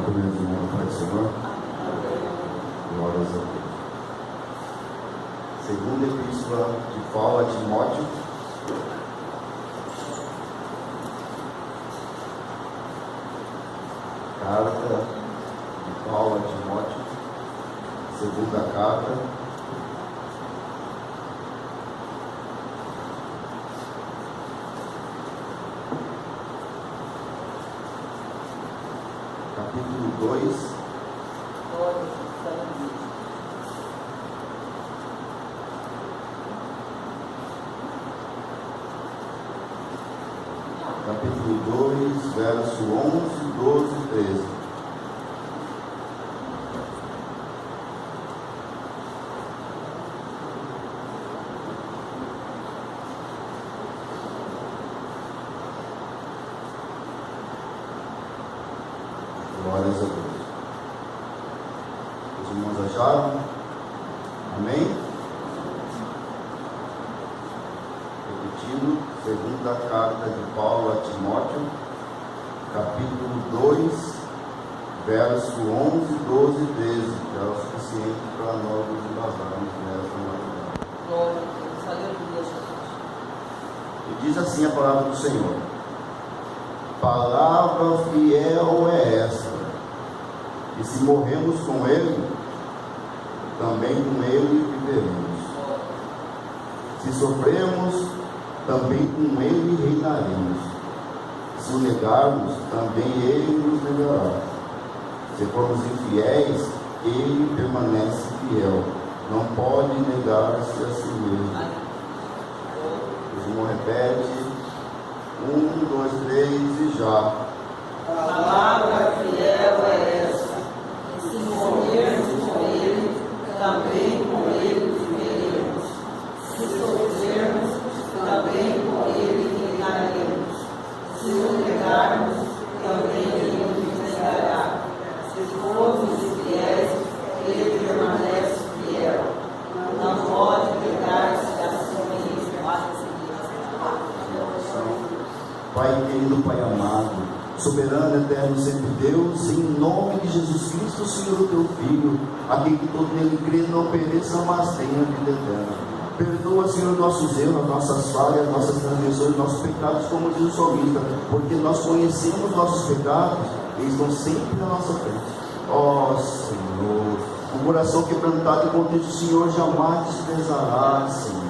primeiro de novo, Pai do Senhor. Glórias a Deus. Segunda epístola de Paulo a Timóteo. Carta de Paulo a Timóteo. Segunda carta. Capítulo 2. Capítulo 2, verso 11, 12 e 13. Glórias a Deus. Os irmãos acharam? Amém? Repetindo, segunda carta de Paulo a Timóteo, capítulo 2, verso 11, 12 e 13, que é o suficiente para nós nos embasarmos nessa madrugada. Glória a Deus, aleluia, Jesus. E diz assim a palavra do Senhor: palavra fiel é esta, e se morremos com Ele, também com Ele viveremos. Se sofremos, também com Ele reinaremos. Se o negarmos, também Ele nos negará. Se formos infiéis, Ele permanece fiel, não pode negar-se a si mesmo. O irmão repete: 1, 2, 3 e já. Palavra fiel é essa, e se morrermos com Ele, também com Ele viveremos. Se sofrermos, também com Ele reinaremos. Se o negarmos, também Ele nos negará. Se formos infiéis, Ele permanece fiel, não pode negar-se a si mesmo. Pai querido, Pai amado, soberano, eterno, sempre Deus, em nome de Jesus Cristo, Senhor, o teu Filho, a quem que todo nele crê não pereça, mas tenha vida eterna. Perdoa, Senhor, nossos erros, nossas falhas, nossas transgressões, nossos pecados, como diz o salmista, porque nós conhecemos nossos pecados e estão sempre na nossa frente. Ó Senhor, o coração quebrantado e contente, o Senhor jamais desprezará, Senhor.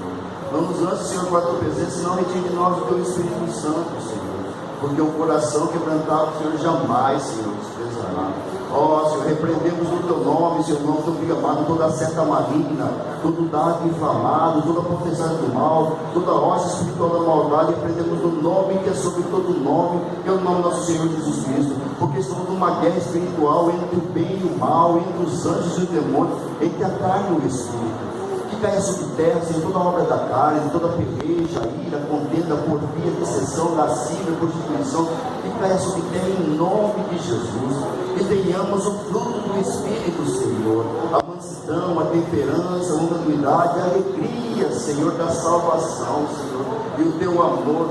Não nos lances, Senhor, com a tua presença, e não retire de nós o teu Espírito Santo, Senhor, porque o coração quebrantado, Senhor, jamais, Senhor, desprezará. Ó Senhor, repreendemos no teu nome, Senhor, no teu filho amado, toda seta maligna, todo dado inflamado, toda profecia do mal, toda rocha espiritual da maldade, repreendemos no nome que é sobre todo nome, que é o nome do nosso Senhor Jesus Cristo, porque estamos numa guerra espiritual entre o bem e o mal, entre os anjos e os demônios, entre a carne e o espírito. Que caia sobre terra, Senhor, toda obra da carne, toda peleja, ira, contenda, porfia, dissensão, lascívia, prostituição, que caia sobre terra em nome de Jesus. E tenhamos o fruto do Espírito, Senhor, a mansidão, a temperança, a longanimidade, a alegria, Senhor, da salvação, Senhor, e o teu amor,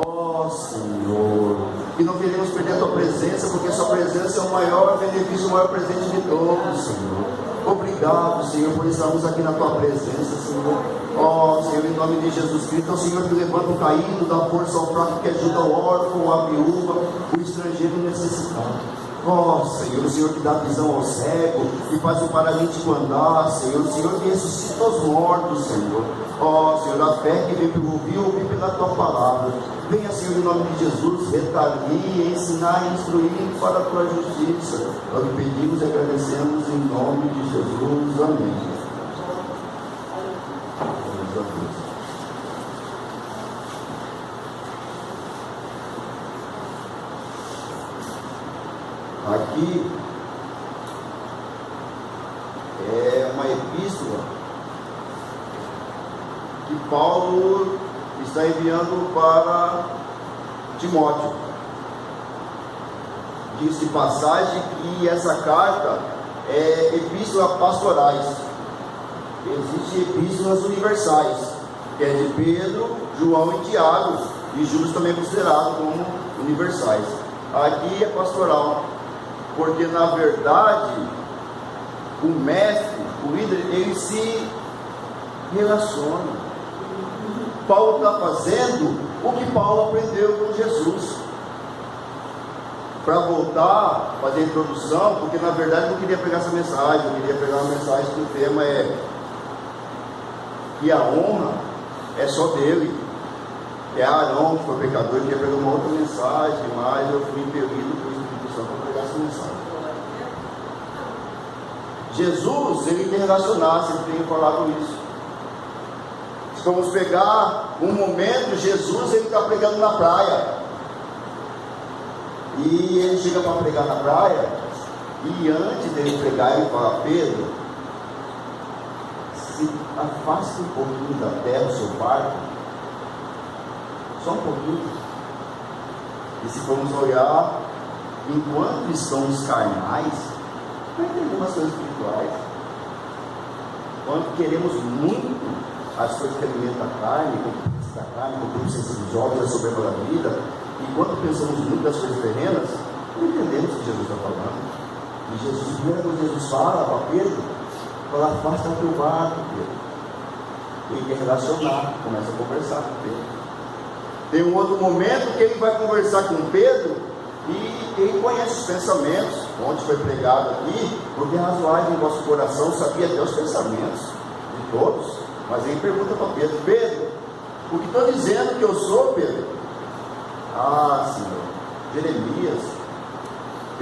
ó Senhor. E não queremos perder a tua presença, porque a sua presença é o maior benefício, o maior presente de todos, Senhor. Obrigado, Senhor, por estarmos aqui na tua presença, Senhor. Ó Senhor, em nome de Jesus Cristo, o Senhor que levanta o caído, dá força ao fraco, que ajuda o órfão, a viúva, o estrangeiro necessitado. Ó Senhor, o Senhor que dá visão ao cego, que faz o paralítico andar, Senhor, o Senhor que ressuscita os mortos, Senhor. Ó Senhor, a fé que vem pelo ouvir pela tua palavra. Venha, Senhor, em nome de Jesus, redarguir, ensinar e instruir para a tua justiça. Nós pedimos e agradecemos em nome de Jesus. Amém. Glórias a Deus. Aqui é uma epístola que Paulo está enviando para Timóteo. Diz-se passagem que essa carta é epístola pastorais. Existem epístolas universais, que é de Pedro, João e Tiago, e Judas também é considerado como universais. Aqui é pastoral. porque na verdade o mestre, o líder, ele se relaciona. Paulo está fazendo o que Paulo aprendeu com Jesus. Para voltar, fazer a introdução, porque na verdade eu não queria pegar essa mensagem, eu queria pegar uma mensagem que o tema é que a honra é só dele. É Arão que foi pecador, eu queria pegar uma outra mensagem, mas eu fui impelido por Espírito Santo para pegar essa mensagem. Jesus, ele tem relacionado, sempre tem falado isso. Se vamos pegar um momento, Jesus, ele está pregando na praia. E ele chega para pregar na praia, e antes dele pregar, ele fala: Pedro, se afaste um pouquinho da terra o seu barco, só um pouquinho. E se formos olhar, enquanto estão os carnais, não entendemos as coisas espirituais. Quando queremos muito as coisas que alimentam a carne, com os olhos, a soberba da vida, e quando pensamos muito das coisas terrenas, não entendemos o que Jesus está falando. E Jesus, primeiro quando Jesus fala para Pedro, fala: afasta o teu barco, Pedro. Ele quer relacionar, começa a conversar com Pedro. Tem um outro momento que ele vai conversar com Pedro, e ele conhece os pensamentos. Onde foi pregado aqui, porque razoável em vosso coração sabia até os pensamentos de todos. Mas ele pergunta para Pedro: Pedro, o que estou dizendo que eu sou, Pedro? Ah, Senhor, Jeremias,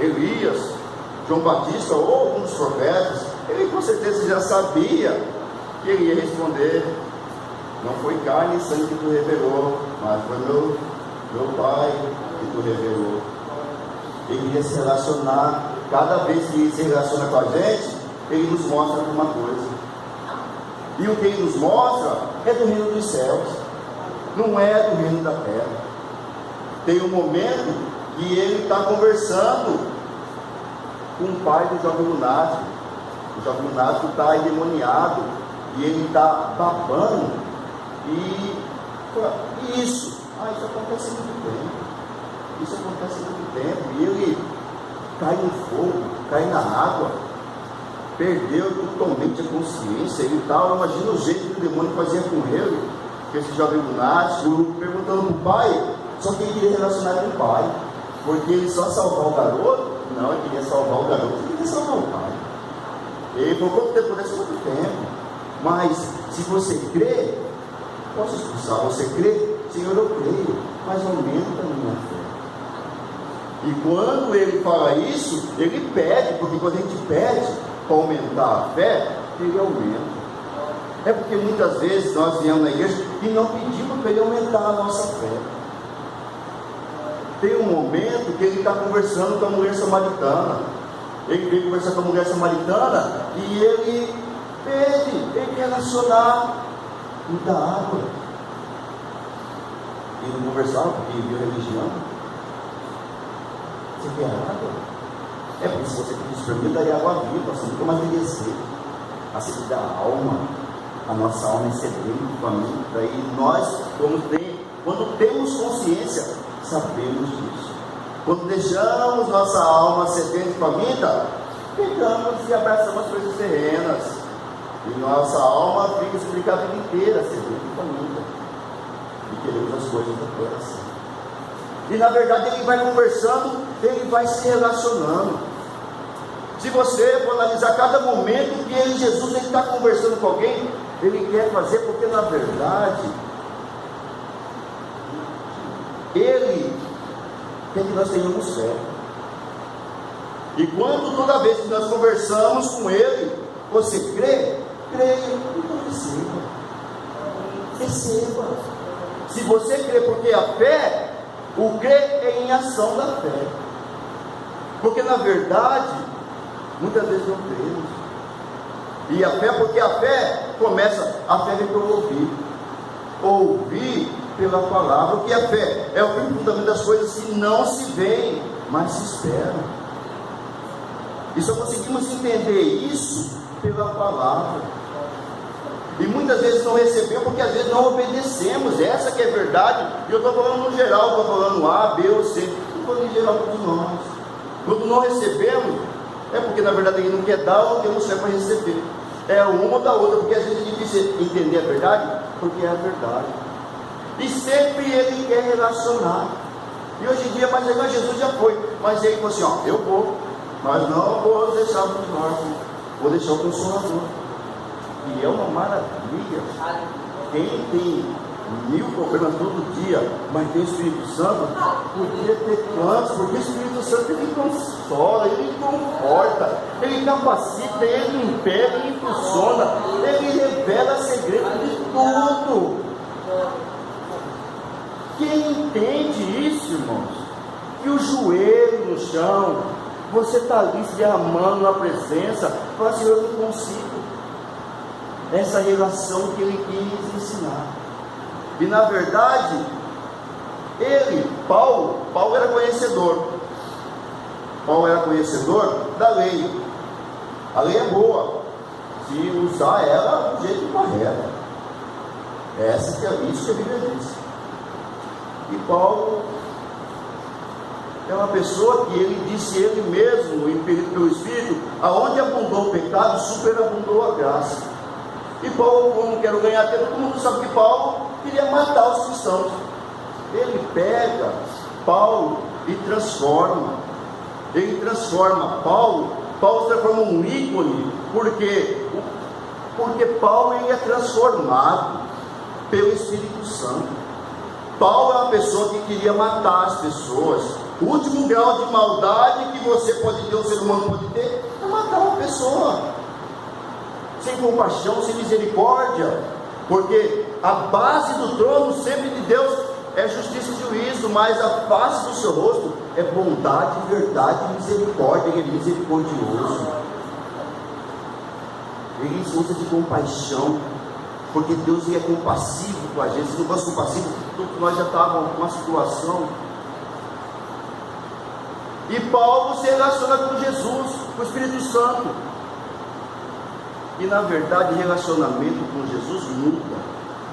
Elias, João Batista ou alguns profetas. Ele com certeza já sabia que ele ia responder: não foi carne e sangue que tu revelou, mas foi meu Pai que tu revelou. Ele ia se relacionar. Cada vez que ele se relaciona com a gente, ele nos mostra alguma coisa. E o que ele nos mostra é do reino dos céus, não é do reino da terra. Tem um momento que ele está conversando com o pai do jovem lunático. O jovem lunático está endemoniado, e ele está babando, e isso acontece há muito tempo. Isso acontece há muito tempo. E ele cai no fogo, cai na água, perdeu totalmente a consciência. Ele estava, imagina o jeito que o demônio fazia com ele, que esse jovem lunático, perguntando para o pai. Só que ele queria relacionar com o pai, porque ele só salvar o garoto. Não, ele queria salvar o garoto, ele queria salvar o pai. Ele falou: quanto tempo desse? Muito tempo. Mas se você crê, posso expulsar. Você crê? Senhor, eu creio, mas aumenta a minha fé. E quando ele fala isso, ele pede, porque quando a gente pede para aumentar a fé, ele aumenta. É porque muitas vezes nós viemos na igreja e não pedimos para ele aumentar a nossa fé. Tem um momento que ele está conversando com a mulher samaritana. Ele veio conversar com a mulher samaritana e ele pede, ele quer relacionar muita água. Ele não conversava porque viu religião. Você quer água? É porque se você pedisse para mim, daria água viva, você nunca mais teria sede. A sede da alma, a nossa alma é sedenta, faminta, e nós, quando temos consciência, sabemos disso. Quando deixamos nossa alma sedenta e faminta, pegamos e abraçamos as coisas terrenas, e nossa alma fica explicada a vida inteira, sedenta e faminta, e queremos as coisas da terra. E na verdade ele vai conversando, ele vai se relacionando. Se você for analisar cada momento que Jesus está conversando com alguém, ele quer fazer, porque na verdade ele quer que nós tenhamos fé. E quando toda vez que nós conversamos com ele, você crê? Creia, então receba. Se você crê, porque a fé, o crer é em ação da fé. Porque na verdade, muitas vezes não cremos. E a fé, porque a fé começa, a fé vem pelo ouvir pela palavra. O que é fé? É o fundamento das coisas que não se veem, mas se esperam. E só conseguimos entender isso pela palavra. E muitas vezes não recebemos porque às vezes não obedecemos. Essa que é verdade. E eu estou falando no geral, estou falando A, B ou C. Estou falando em geral todos nós. Quando não recebemos, é porque na verdade ele não quer dar ou temos fé para receber. É uma ou da outra, porque às vezes é difícil entender a verdade, porque é a verdade. E sempre ele quer relacionar. E hoje em dia, mas agora Jesus já foi. Mas ele falou assim: ó, eu vou, mas não vou deixar muito órfão, vou deixar o Consolador. E é uma maravilha. Quem tem 1000 problemas todo dia, mas tem o Espírito Santo, podia ter quantos? Porque o Espírito Santo ele consola, ele conforta, ele capacita, ele impede, ele impulsiona, ele revela segredos de tudo. Quem entende isso, irmãos? Que o joelho no chão, você está ali se derramando na presença, fala assim: eu não consigo. Essa relação que ele quis ensinar. E na verdade, Paulo era conhecedor. Paulo era conhecedor da lei. A lei é boa, se usar ela do jeito correto. Isso que a Bíblia diz. E Paulo é uma pessoa que ele disse ele mesmo, impelido pelo Espírito: aonde abundou o pecado, superabundou a graça. E Paulo, como quero ganhar tempo, todo mundo sabe que Paulo queria matar os cristãos. Ele pega Paulo e transforma. Ele transforma Paulo se transforma um ícone. Por quê? Porque Paulo ele é transformado pelo Espírito Santo. Paulo é uma pessoa que queria matar as pessoas. O último grau de maldade que você pode ter, o ser humano pode ter, é matar uma pessoa. Sem compaixão, sem misericórdia. Porque a base do trono sempre de Deus é justiça e juízo, mas a face do seu rosto é bondade, verdade e misericórdia. Ele é misericordioso. Ele se usa de compaixão, porque Deus é compassivo com a gente. Se não fosse compassivo, nós já estávamos numa situação. E Paulo se relaciona com Jesus, com o Espírito Santo. E na verdade, relacionamento com Jesus muda.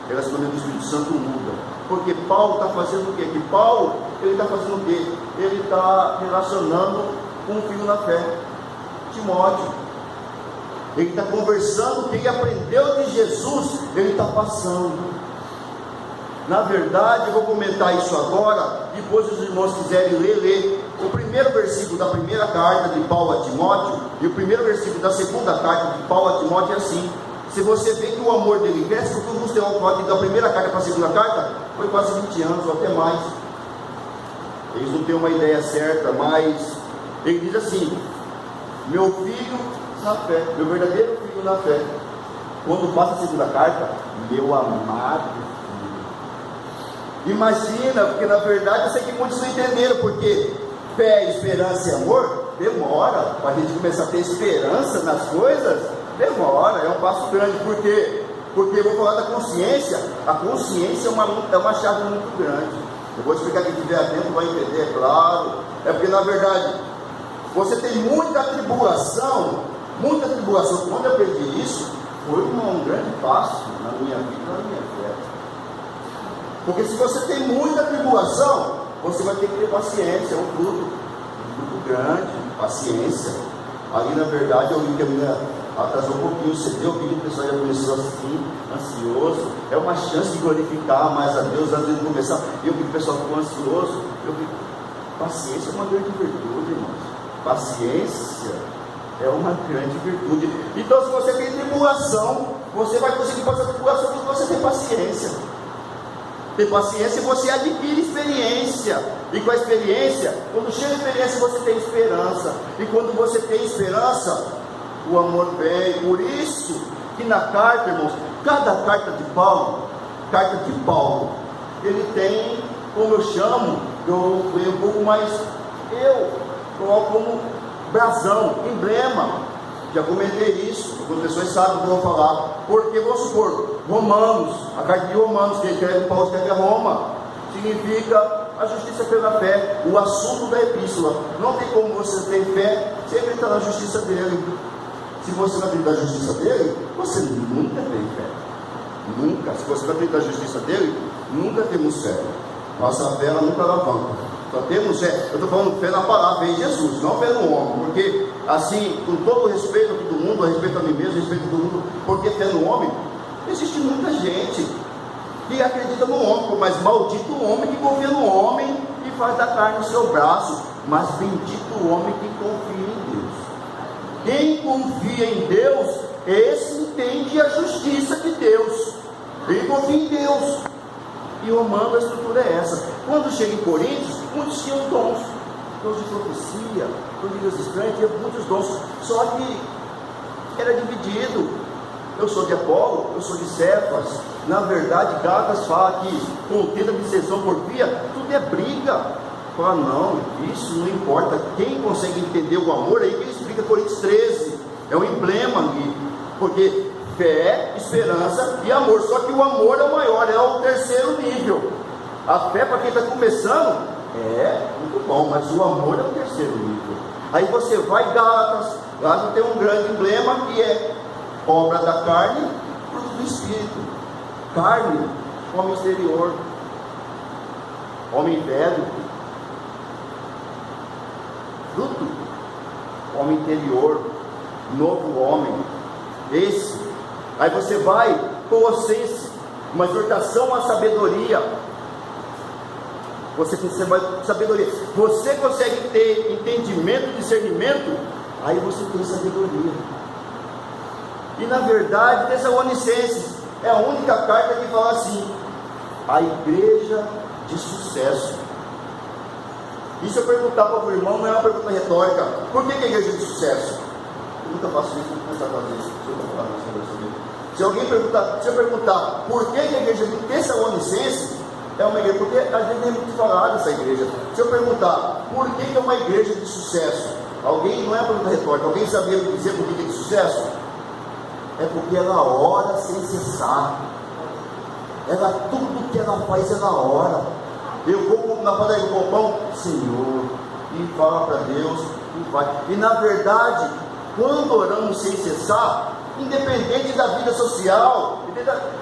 Relacionamento com o Espírito Santo muda. Porque Paulo está fazendo o quê? Que Paulo, ele está fazendo o quê? Ele está relacionando com um filho na fé, Timóteo. Ele está conversando, o que ele aprendeu de Jesus, ele está passando. Na verdade, eu vou comentar isso agora, depois se os irmãos quiserem ler o primeiro versículo da primeira carta de Paulo a Timóteo, e o primeiro versículo da segunda carta de Paulo a Timóteo é assim. Se você vê que o amor dele cresce, porque o Gustavo da primeira carta para a segunda carta foi quase 20 anos ou até mais. Eles não têm uma ideia certa, mas ele diz assim: meu filho na fé, meu verdadeiro filho na fé. Quando passa a segunda carta, meu amado filho. Imagina, porque na verdade eu sei que muitos não entenderam, porque fé, esperança e amor demora para a gente começar a ter esperança nas coisas. Demora, é um passo grande. Por quê? Porque eu vou falar da consciência. A consciência é uma chave muito grande. Eu vou explicar, quem tiver atento vai entender, é claro. É porque na verdade você tem muita tribulação. Quando eu aprendi isso, foi um grande passo na minha vida, na minha fé. Porque se você tem muita tribulação, você vai ter que ter paciência. É um fruto grande, paciência. Ali na verdade eu vi que a minha atrasou um pouquinho, você deu, que o pessoal já começou assim, ansioso. É uma chance de glorificar mais a Deus antes de começar. Eu vi que o pessoal ficou ansioso. Eu vi, paciência é uma grande virtude, irmãos. Paciência é uma grande virtude. Então, se você tem tribulação, você vai conseguir passar a tribulação porque você tem paciência. Tem paciência e você adquire experiência. E com a experiência, quando chega a experiência, você tem esperança. E quando você tem esperança, o amor vem. Por isso que na carta, irmãos, cada carta de Paulo, ele tem, como eu chamo, eu venho um pouco mais, eu coloco como brasão, emblema. Já comentei isso, algumas pessoas sabem o que eu vou falar. Porque, vamos supor, Romanos, a carta de Romanos, que Paulo escreve a Roma, significa a justiça pela fé, o assunto da epístola. Não tem como você ter fé sem acreditar na justiça dele. Se você não acredita na justiça dele, você nunca tem fé. Nunca. Se você não acredita na justiça dele, nunca temos fé. Nossa fé ela nunca alavanca. Só temos, eu estou falando fé na palavra, em Jesus, não fé no homem, porque assim, com todo o respeito a todo mundo, a respeito a mim mesmo, a respeito a todo mundo, porque fé no homem, existe muita gente que acredita no homem, mas maldito o homem que confia no homem e faz da carne o seu braço, mas bendito o homem que confia em Deus. Quem confia em Deus, esse entende a justiça de Deus, ele confia em Deus. E Romano, a estrutura é essa. Quando chega em Coríntios, muitos tinham dons de profecia, dons de Deus estranhos, tinha muitos dons, só que era dividido. Eu sou de Apolo, eu sou de Cefas. Na verdade, Gálatas fala que contenda, dissensão, porfia, tudo é briga. Fala, não, isso não importa. Quem consegue entender o amor, aí que ele explica Coríntios 13, é um emblema ali, porque fé, esperança e amor, só que o amor é o maior, é o terceiro nível. A fé, para quem está começando, é muito bom, mas o amor é o terceiro nível. Aí você vai, Gálatas tem um grande emblema que é obra da carne, fruto do Espírito. Carne, homem exterior, homem velho. Fruto, homem interior, novo homem. Esse. Aí você vai, Colossenses, uma exortação à sabedoria. Você precisa de sabedoria. Você consegue ter entendimento, discernimento, aí você tem sabedoria. E na verdade, Tessalonicenses é a única carta que fala assim: a igreja de sucesso. E se eu perguntar para o irmão, não é uma pergunta retórica: por que a igreja de sucesso? Eu nunca faço isso, vou começar a fazer isso. Se eu perguntar por que a igreja de Tessalonicenses é uma igreja, porque às vezes é muito falada essa igreja. Se eu perguntar por que é uma igreja de sucesso, alguém, não é uma pergunta retórica, alguém sabia dizer por que é de sucesso? É porque ela ora sem cessar. Tudo que ela faz, ela ora. Eu vou na padaria do pão, Senhor, e fala para Deus, e vai. E na verdade, quando oramos sem cessar, independente da vida social,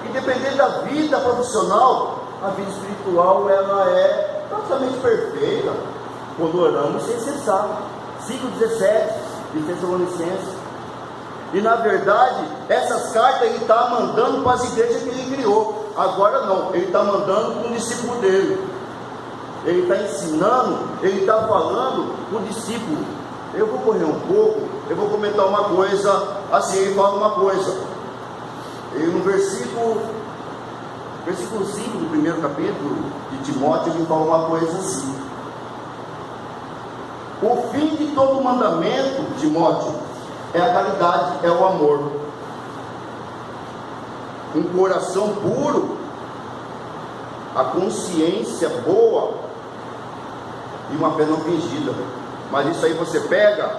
independente da vida profissional, a vida espiritual ela é praticamente perfeita quando oramos sem cessar. 5,17 de Tessalonicenses. E na verdade, essas cartas ele está mandando para as igrejas que ele criou. Agora não, ele está mandando para o discípulo dele. Ele está ensinando, ele está falando para o discípulo. Eu vou correr um pouco, eu vou comentar uma coisa, assim, ele fala uma coisa. E no versículo 5 do primeiro capítulo de Timóteo, ele fala uma coisa assim: o fim de todo mandamento, Timóteo, é a caridade, é o amor. Um coração puro, a consciência boa e uma fé não fingida. Mas isso aí você pega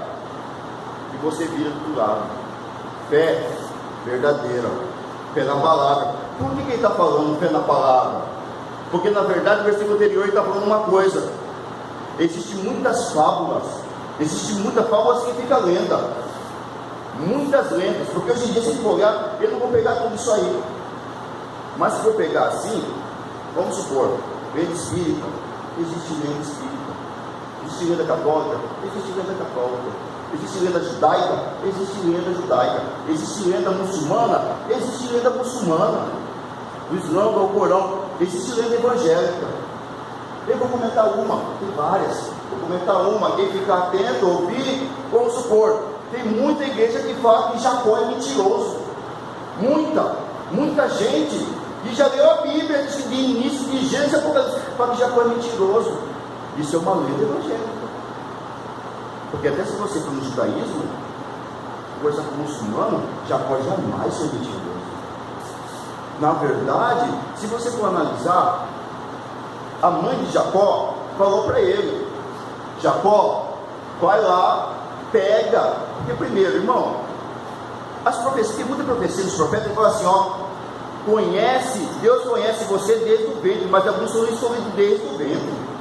e você vira do outro lado. Fé verdadeira, fé na palavra. Por que ele está falando fé na palavra? Porque na verdade no versículo anterior ele está falando uma coisa: existem muitas fábulas. Existe muita fábula, significa lenda. Muitas lendas, porque hoje em dia, se for olhar, eu não vou pegar tudo isso aí. Mas se for pegar assim, vamos supor, lenda espírita, existe lenda espírita. Existe lenda católica, existe lenda católica. Existe lenda judaica, existe lenda judaica. Existe lenda muçulmana, existe lenda muçulmana. Do Islã, do Alcorão, existe lenda evangélica. Eu vou comentar uma, tem várias. Vou comentar uma, quem ficar atento, ouvir, vamos supor, tem muita igreja que fala que Jacó é mentiroso. Muita gente que já leu a Bíblia de início de Gênesis, fala que Jacó é mentiroso. Isso é uma lenda evangélica. Porque até se você for no judaísmo, conversar com o muçulmano, Jacó jamais foi mentiroso. Na verdade, se você for analisar, a mãe de Jacó falou para ele: Jacó, vai lá, pega. Porque primeiro, irmão, as profecias, tem muita profecia dos profetas que fala assim: Deus conhece você desde o ventre, mas alguns são escolhidos desde o ventre.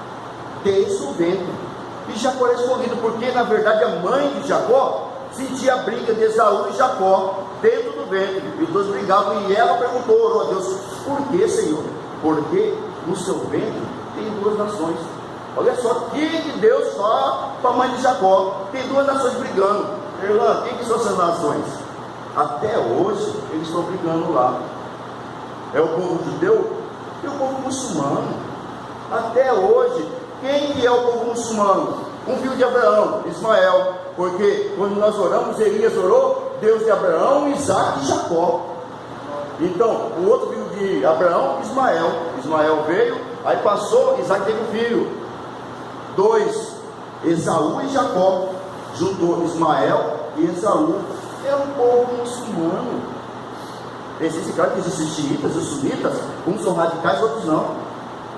E Jacó era escolhido porque na verdade a mãe de Jacó sentia a briga de Esaú e Jacó dentro do ventre, e os dois brigavam, e ela perguntou, orou a Deus: por que, Senhor? Porque no seu ventre tem duas nações, Olha só, que Deus só para a mãe de Jacó. Tem duas nações brigando. Irlanda, quem que são essas nações? Até hoje, eles estão brigando lá. É o povo judeu e o povo muçulmano. Até hoje, quem que é o povo muçulmano? Um filho de Abraão, Ismael. Porque quando nós oramos, Elias orou, Deus de Abraão, Isaac e Jacó. Então, o outro filho de Abraão, Ismael. Ismael veio, aí passou, Isaac teve um filho. 2, Esaú e Jacó. Juntou Ismael e Esaú. É um povo muçulmano. Existe, claro que existem xiitas e sunitas. Uns são radicais, outros não.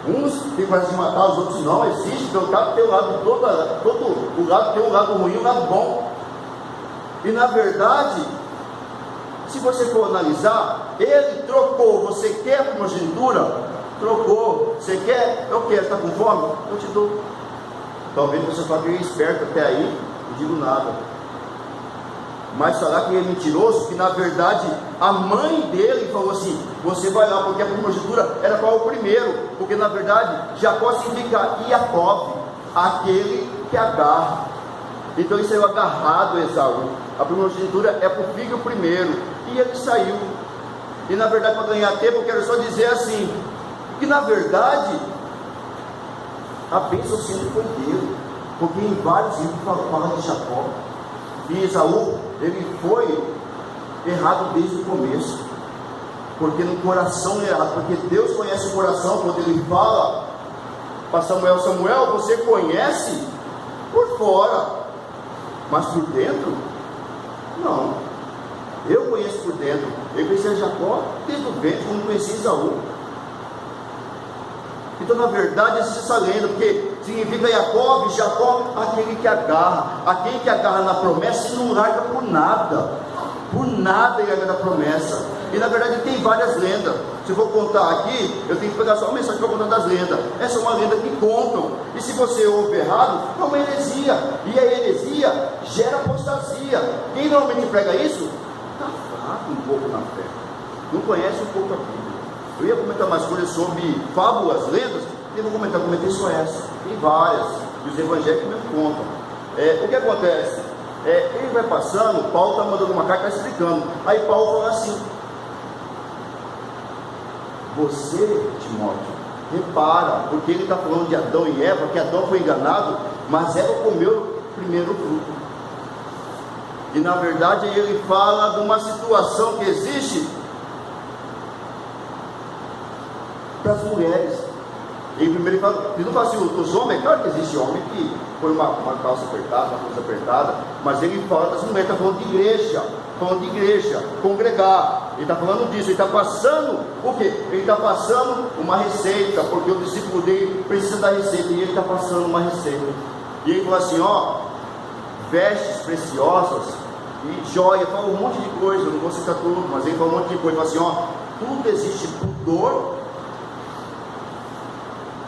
Uns têm coragem de matar, os outros não. Existe, tem um lado, todo o lado tem um lado ruim e um lado bom. E na verdade, se você for analisar, ele trocou. Você quer primogenitura? Trocou. Você quer? Eu quero. Está com fome? Eu te dou. Talvez você só fique esperto até aí, não digo nada. Mas será que ele é mentiroso? Que na verdade a mãe dele falou assim: você vai lá, porque a primogenitura era para o primeiro. Porque na verdade Jacó significa Iacov, aquele que agarra. Então ele saiu agarrado, Esaú. A primogenitura é para o filho primeiro. E ele saiu. E na verdade, para ganhar tempo, eu quero só dizer assim: que na verdade a bênção sempre foi dele. Porque em vários livros fala de Jacó. E Esaú, ele foi errado desde o começo. Porque no coração é errado. Porque Deus conhece o coração. Quando ele fala para Samuel: Samuel, você conhece por fora, mas por dentro, não. Eu conheço por dentro. Eu conheci Jacó desde o ventre, como conheci Esaú. Então, na verdade, existe essa lenda, porque significa Jacó, aquele que agarra na promessa e não larga por nada. Por nada ele larga na promessa. E na verdade tem várias lendas. Se eu for contar aqui, eu tenho que pegar só uma mensagem para contar das lendas. Essa é uma lenda que contam. E se você ouve errado, é uma heresia. E a heresia gera apostasia. Quem normalmente prega isso, está fraco um pouco na fé. Não conhece um pouco a Bíblia. Eu ia comentar mais coisas sobre fábulas, lendas. Eu vou comentei só essa. Tem várias. E os evangélicos mesmo contam. O que acontece? Ele vai passando, Paulo está mandando uma carta, está explicando. Aí Paulo fala assim: você, Timóteo, repara, porque ele está falando de Adão e Eva, que Adão foi enganado, mas Eva comeu o primeiro fruto. E na verdade ele fala de uma situação que existe para as mulheres. Ele primeiro fala, ele não fala assim, os homens, claro que existe homem que põe uma calça apertada, uma coisa apertada, mas ele fala das mulheres, está falando de igreja, congregar. Ele está falando disso, ele está passando o quê? Ele está passando uma receita, porque o discípulo dele precisa da receita, e ele está passando uma receita. E ele fala assim: vestes preciosas e joia, fala um monte de coisa, eu não vou citar tudo, mas ele fala um monte de coisa, fala assim: tudo existe pudor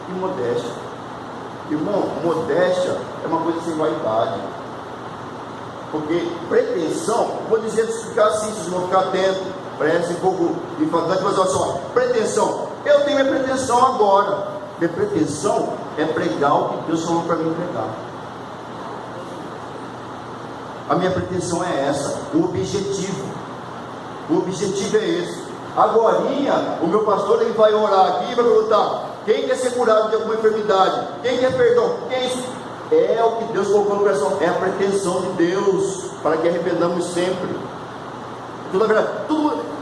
e modéstia. Irmão, modéstia é uma coisa sem vaidade. Porque pretensão, vou dizer, ficar assim, vocês vão ficar atentos, parece um pouco infantante, mas olha só, pretensão, eu tenho minha pretensão agora. Minha pretensão é pregar o que Deus falou para mim pregar. A minha pretensão é essa, o objetivo é esse. Agorinha, o meu pastor ele vai orar aqui e vai perguntar: quem quer ser curado de alguma enfermidade? Quem quer perdão? Quem é isso? É o que Deus colocou no coração, é a pretensão de Deus, para que arrependamos sempre. Então, na verdade,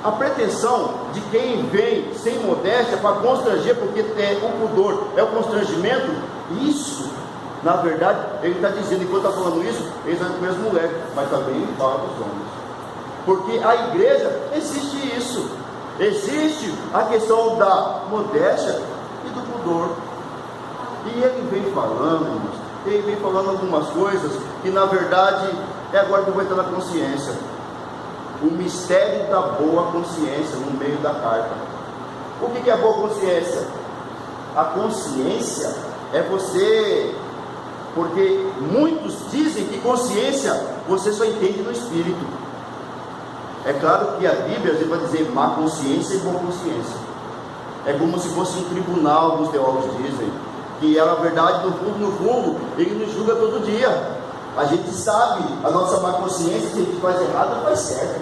a pretensão de quem vem sem modéstia para constranger, porque é o pudor, é o constrangimento, isso, na verdade, ele está dizendo, enquanto está falando isso, ele está com as mulheres, mas também fala dos homens. Porque a igreja existe isso, existe a questão da modéstia e do pudor. E ele vem falando, irmãos, ele vem falando algumas coisas que na verdade é agora que eu vou entrar na consciência. O mistério da boa consciência no meio da carta. O que é boa consciência? A consciência é você, porque muitos dizem que consciência você só entende no espírito. É claro que a Bíblia vai dizer má consciência e boa consciência. É como se fosse um tribunal, alguns teólogos dizem, que é na verdade, no fundo, Ele nos julga todo dia. A gente sabe, a nossa má consciência, se a gente faz errado, não faz certo.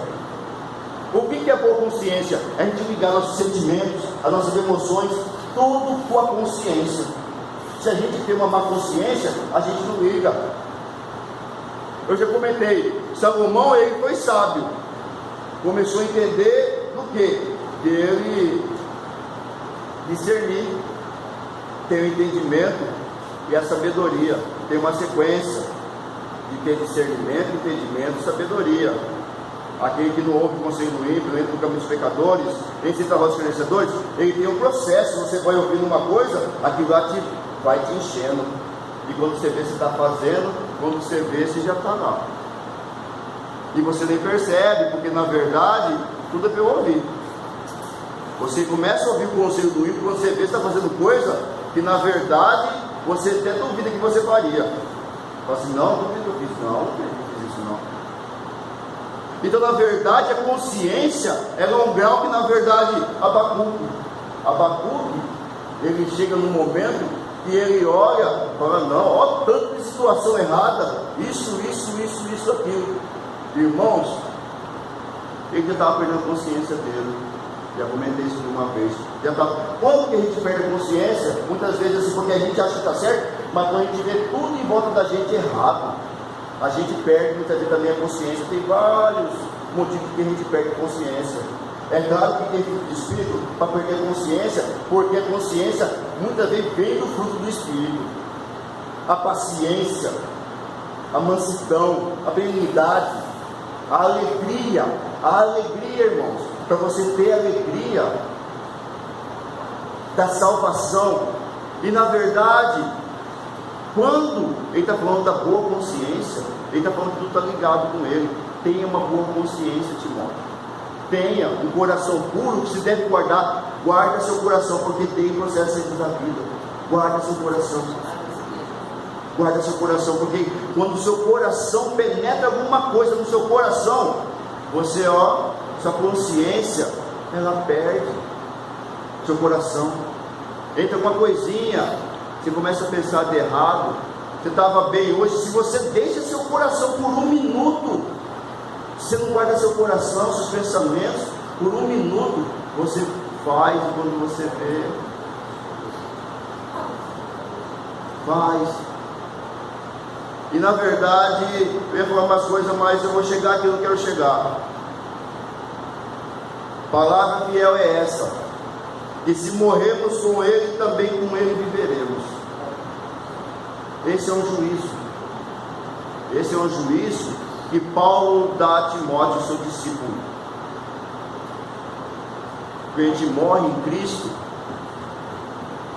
O que é boa consciência? É a gente ligar nossos sentimentos, as nossas emoções, tudo com a consciência. Se a gente tem uma má consciência, a gente não liga. Eu já comentei, Salomão, ele foi sábio, começou a entender do que? De ele discernir, ter o entendimento e a sabedoria, tem uma sequência de ter discernimento, entendimento e sabedoria. Aquele que não ouve o conselho do ímpio, não entra no caminho dos pecadores, nem se trabalha dos conhecedores, ele tem um processo. Você vai ouvindo uma coisa, aquilo lá vai te enchendo, e quando você vê, você está fazendo, quando você vê, você já está lá, e você nem percebe, porque na verdade tudo é pelo ouvir. Você começa a ouvir o conselho do ímpio, quando você vê, você está fazendo coisa que na verdade você até duvida que você faria. Fala assim, não duvido que eu fiz, não fiz isso não. Então na verdade a consciência é um grau que na verdade Abacuque, ele chega num momento que ele olha, fala, não, olha tanto de situação errada, isso, aquilo. Irmãos, ele já estava perdendo a consciência dele. Já comentei isso uma vez. Quando que a gente perde a consciência? Muitas vezes assim, porque a gente acha que está certo, mas quando a gente vê tudo em volta da gente errado, a gente perde muitas vezes também a consciência. Tem vários motivos que a gente perde a consciência. É claro que tem fruto do Espírito para perder a consciência, porque a consciência muitas vezes vem do fruto do Espírito. A paciência, a mansidão, a benignidade, a alegria, irmãos. Para você ter alegria da salvação. E na verdade, quando ele está falando da boa consciência, ele está falando que tudo está ligado com ele. Tenha uma boa consciência, Timóteo. Tenha um coração puro que se deve guardar. Guarda seu coração, porque tem processo da vida. Guarda seu coração. Guarda seu coração, porque quando o seu coração penetra alguma coisa no seu coração, você, sua consciência, ela perde seu coração. Entra uma coisinha, você começa a pensar de errado. Você estava bem hoje, se você deixa seu coração por um minuto, se você não guarda seu coração, seus pensamentos, por um minuto, você faz quando você vê. Faz. E na verdade, eu ia falar umas coisas, mas eu vou chegar aqui, eu não quero chegar. Palavra fiel é essa, que se morremos com Ele, também com Ele viveremos. Esse é um juízo. Esse é um juízo que Paulo dá a Timóteo, seu discípulo. Quando a gente morre em Cristo,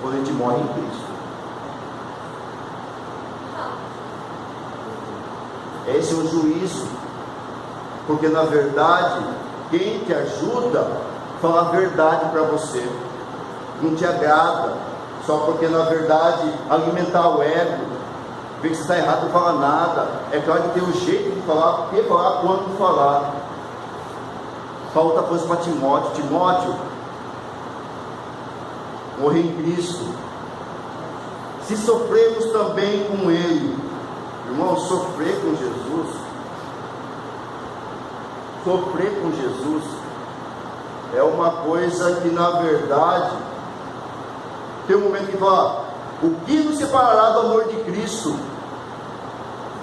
quando a gente morre em Cristo. Esse é um juízo, porque na verdade, quem te ajuda fala a verdade para você, não te agrada, só porque na verdade alimentar o ego, ver que você está errado, não fala nada. É claro que tem um jeito de falar, porque falar, quando falar. Paulo está falando para Timóteo: Timóteo, morrer em Cristo, se sofremos também com Ele. Irmão, sofrer com Jesus, é uma coisa que na verdade, tem um momento que fala, o que nos separará do amor de Cristo?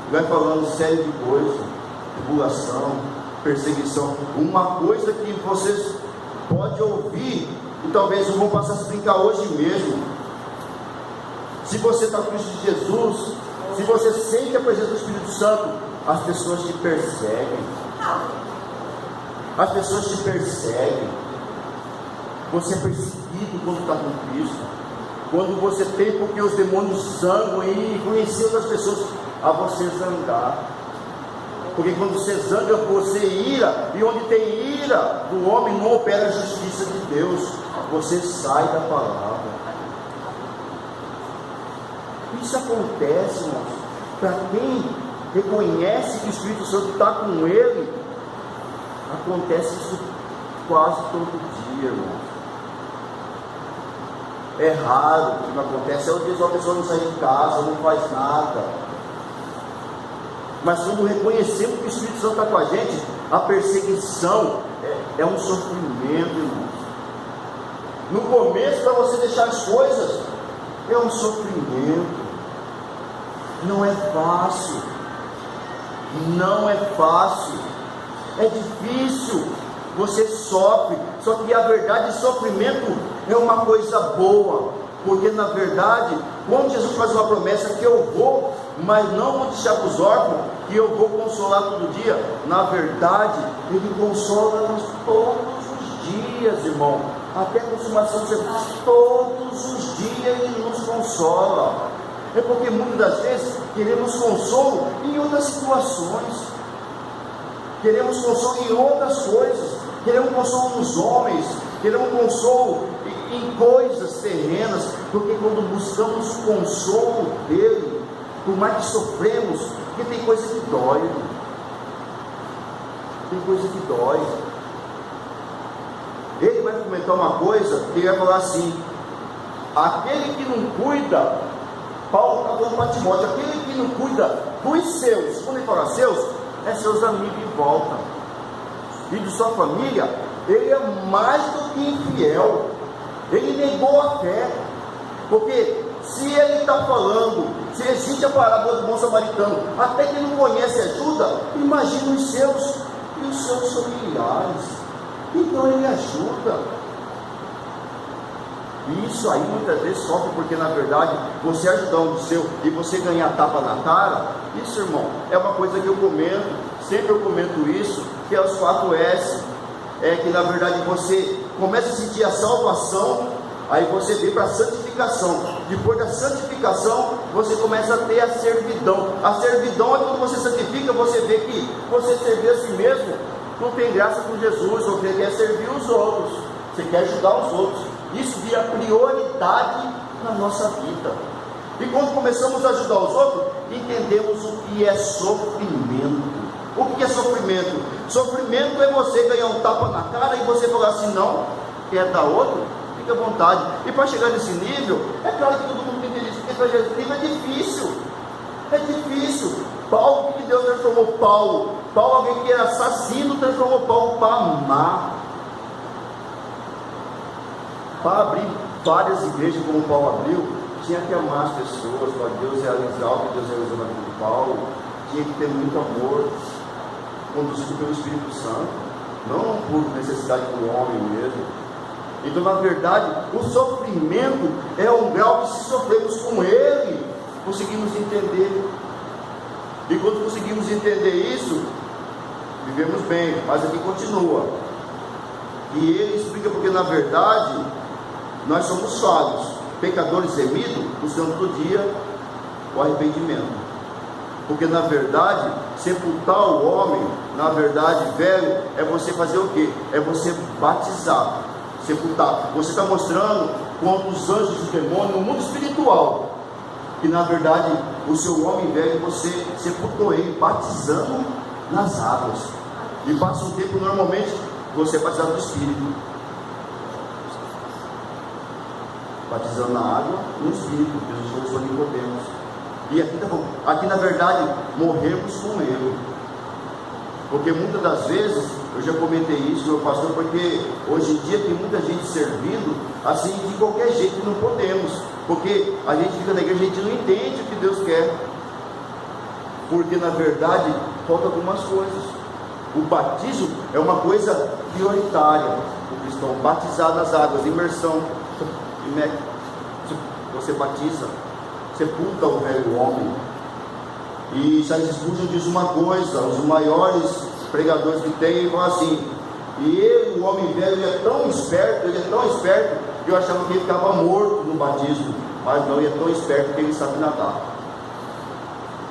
Vai falando série de coisas, tribulação, perseguição, uma coisa que vocês podem ouvir, e talvez vão passar a se brincar hoje mesmo. Se você está com Cristo de Jesus, se você sente a presença do Espírito Santo, as pessoas te perseguem. As pessoas te perseguem. Você é perseguido quando está com Cristo. Quando você tem, porque os demônios zangam e influenciam as pessoas a você zangar. Porque quando você zanga, você ira. E onde tem ira do homem, não opera a justiça de Deus. Você sai da palavra. Isso acontece, irmãos, para quem reconhece que o Espírito Santo está com ele. Acontece isso quase todo dia, irmãos. é raro, o que não acontece é o dia que a pessoa não sai de casa, não faz nada. Mas quando reconhecemos que o Espírito Santo está com a gente, a perseguição é um sofrimento, irmãos. No começo, para você deixar as coisas, é um sofrimento. Não é fácil. Não é fácil. É difícil. Você sofre. Só que a verdade, sofrimento é uma coisa boa. Porque na verdade, quando Jesus faz uma promessa que eu vou, mas não vou deixar para os órfãos, que eu vou consolar todo dia, na verdade, Ele consola-nos todos os dias, irmão, até a consumação do século, todos os dias Ele nos consola. É porque muitas das vezes queremos consolo em outras situações, queremos consolo em outras coisas, queremos consolo nos homens, queremos consolo em coisas terrenas, porque quando buscamos o consolo dele, por mais que sofremos, porque tem coisa que dói, tem coisa que dói. Ele vai comentar uma coisa, ele vai falar assim: aquele que não cuida, Paulo está falando para Timóteo, aquele que não cuida dos seus, quando ele fala seus, é seus amigos em volta, e de sua família, ele é mais do que infiel. Ele negou a fé, porque se ele está falando, se existe a parábola do bom samaritano, até que não conhece ajuda, imagina os seus e os seus familiares. Então ele ajuda. E isso aí muitas vezes sofre, porque na verdade você ajudar um seu e você ganhar tapa na cara, isso, irmão, é uma coisa que eu comento, sempre eu comento isso, que é os 4S. É que na verdade você começa a sentir a salvação, aí você vem para a santificação. Depois da santificação, você começa a ter a servidão. A servidão é quando você santifica, você vê que você servir a si mesmo não tem graça com Jesus, você quer servir os outros, você quer ajudar os outros. Isso vira prioridade na nossa vida. E quando começamos a ajudar os outros, entendemos o que é sofrimento. O que é sofrimento? Sofrimento é você ganhar um tapa na cara e você falar assim: não, quer dar outro? Fique à vontade. E para chegar nesse nível, é claro que todo mundo tem que entender isso, porque para chegar nesse nível é difícil. É difícil. Paulo, o que Deus transformou Paulo? Paulo, alguém que era assassino, transformou Paulo para amar. Para abrir várias igrejas como Paulo abriu, tinha que amar as pessoas, para Deus realizar o que Deus realizou na vida de Paulo. Tinha que ter muito amor, conduzido pelo Espírito Santo, não por necessidade do homem mesmo. Então, na verdade, o sofrimento é um grau que, se sofremos com ele, conseguimos entender. E quando conseguimos entender isso, vivemos bem. Mas aqui continua. E ele explica porque, na verdade, nós somos falhos, pecadores remidos, buscando todo dia o arrependimento. Porque na verdade, sepultar o homem, na verdade, velho, é você fazer o quê? É você batizar, sepultar. Você está mostrando quando os anjos e os demônios, no mundo espiritual, que na verdade o seu homem velho, você sepultou ele, batizando nas águas. E passa um tempo, normalmente, você é batizado no Espírito. Batizando na água e no Espírito. Jesus falou sobre Nicodemos. E aqui na verdade morremos com ele, porque muitas das vezes, eu já comentei isso, meu pastor, porque hoje em dia tem muita gente servindo assim de qualquer jeito, não podemos, porque a gente fica na igreja, a gente não entende o que Deus quer, porque na verdade falta algumas coisas. O batismo é uma coisa prioritária, o cristão batizar nas águas, imersão, você batiza, sepulta o velho homem. E Charles Spurgeon diz uma coisa, os maiores pregadores que tem, ele fala assim: e ele, o homem velho, ele é tão esperto, que eu achava que ele ficava morto no batismo, mas não, ele é tão esperto que ele sabe nadar,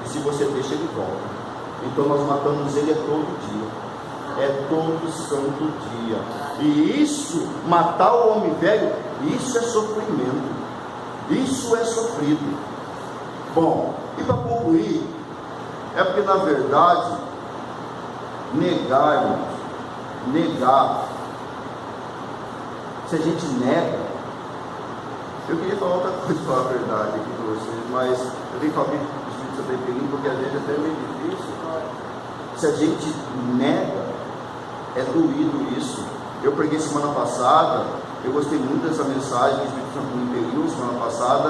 e se você deixa, ele volta. Então nós matamos ele todo santo dia, e isso, matar o homem velho, isso é sofrimento, isso é sofrido. Bom, e para concluir, é porque na verdade, negar, se a gente nega, Eu queria falar outra coisa, falar a verdade aqui para vocês, mas eu tenho que falar que o Espírito Santo é perigo, porque às vezes é até meio difícil. Se a gente nega, é doído isso. Eu preguei semana passada, eu gostei muito dessa mensagem que o Espírito Santo me impeliu semana passada,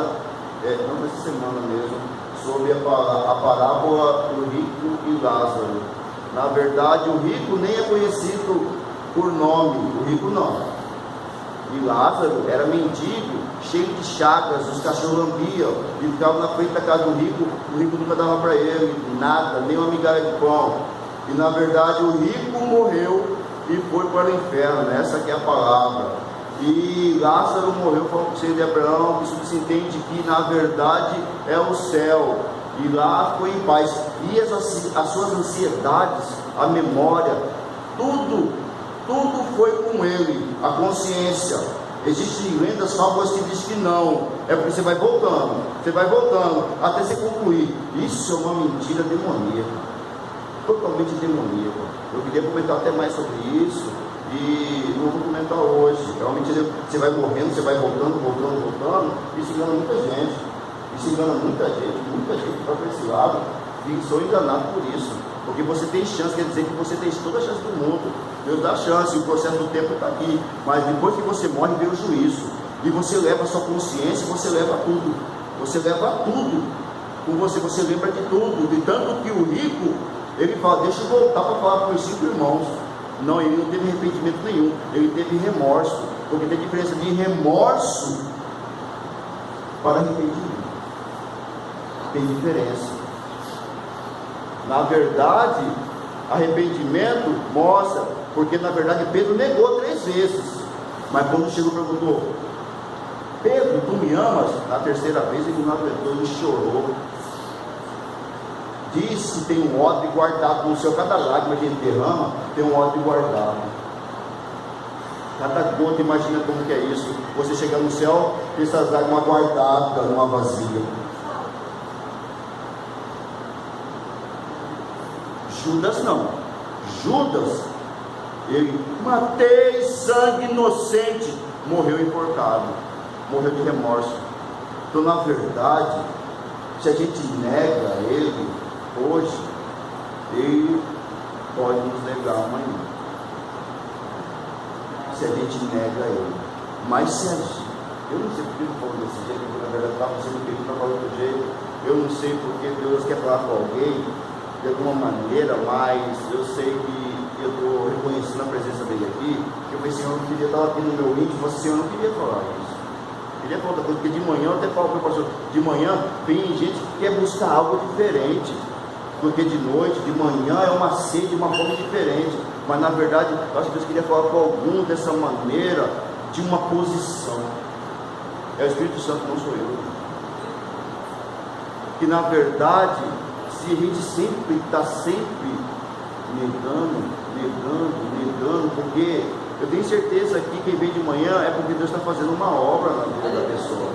não essa semana mesmo, sobre a parábola do rico e Lázaro. Na verdade, o rico nem é conhecido por nome, o rico não. E Lázaro era mendigo, cheio de chagas, os cachorros lambiam, e ficava na frente da casa do rico, o rico nunca dava para ele nada, nem uma migalha de pão. E na verdade o rico morreu e foi para o inferno, essa que é a palavra. E Lázaro morreu, foi o conselho de Abraão, isso se entende que na verdade é o céu, e lá foi em paz. E as suas ansiedades, a memória, tudo foi com ele, a consciência. Existem lendas, fábulas que dizem que não, é porque você vai voltando, até você concluir. Isso é uma mentira demoníaca, totalmente demoníaca. Eu queria comentar até mais sobre isso, e não vou comentar hoje. É uma mentira, você vai morrendo, você vai voltando, isso engana muita gente. Muita gente que vai para esse lado, e sou enganado por isso. Porque você tem chance, quer dizer que você tem toda a chance do mundo. Deus dá chance, o processo do tempo está aqui. Mas depois que você morre, vem o juízo. E você leva a sua consciência, você leva tudo. Você leva tudo com você, você lembra de tudo. De tanto que o rico, ele fala, deixa eu voltar para falar com os 5 irmãos. Não, ele não teve arrependimento nenhum, ele teve remorso. Porque tem diferença de remorso para arrependimento. Tem diferença. Na verdade, arrependimento mostra, porque na verdade Pedro negou 3 vezes, mas quando chegou perguntou, Pedro, tu me amas? Na 3ª vez ele não aguentou, ele chorou, disse que tem um ódio guardado no céu. Cada lágrima que ele derrama tem um ódio guardado, cada gota. Imagina como que é isso, você chegar no céu e essas lágrimas guardadas numa vasilha. Judas não. Judas, ele matei sangue inocente, morreu enforcado, morreu de remorso. Então, na verdade, se a gente nega ele hoje, ele pode nos negar amanhã. Se a gente nega ele, mas se a gente, eu não sei porque ele falou desse jeito, porque na verdade estava sendo pedido para falar do jeito, eu não sei porque Deus quer falar com alguém de alguma maneira, mas eu sei que eu estou reconhecendo a presença dele aqui, que eu falei, Senhor, eu queria estar aqui no meu íntimo, eu falei, Senhor, eu não queria falar isso, eu queria falar outra coisa, porque de manhã eu até falo para o pastor, de manhã tem gente que quer buscar algo diferente, porque de noite, de manhã é uma sede, uma fome diferente, mas na verdade, eu acho que Deus queria falar com algum dessa maneira, de uma posição. É o Espírito Santo, não sou eu. Que na verdade, se a gente sempre está negando, porque eu tenho certeza que quem vem de manhã é porque Deus está fazendo uma obra na vida da pessoa.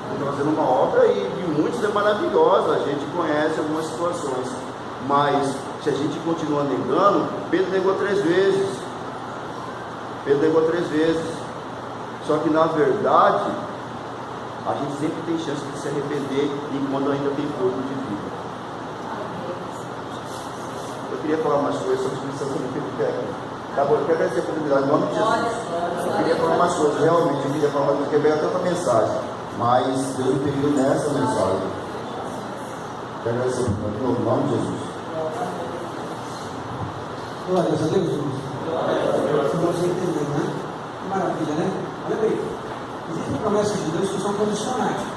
Ele está fazendo uma obra e de muitos é maravilhosa, a gente conhece algumas situações, mas se a gente continua negando, Pedro negou 3 vezes. Só que na verdade, a gente sempre tem chance de se arrepender enquanto ainda tem fôlego de vida. Eu queria falar mais coisas sobre a expressão do Espírito técnico. Tá bom, eu quero agradecer a oportunidade, em nome de Jesus. Eu queria falar mais coisas, realmente, eu queria falar mais coisas, porque veio até outra mensagem, mas Deus me pediu nessa mensagem. Quero agradecer a oportunidade, em nome de Jesus. Glória a Deus, Jesus. Se você entendeu, né? Que maravilha, né? Olha bem, existem promessas de Deus que são condicionais.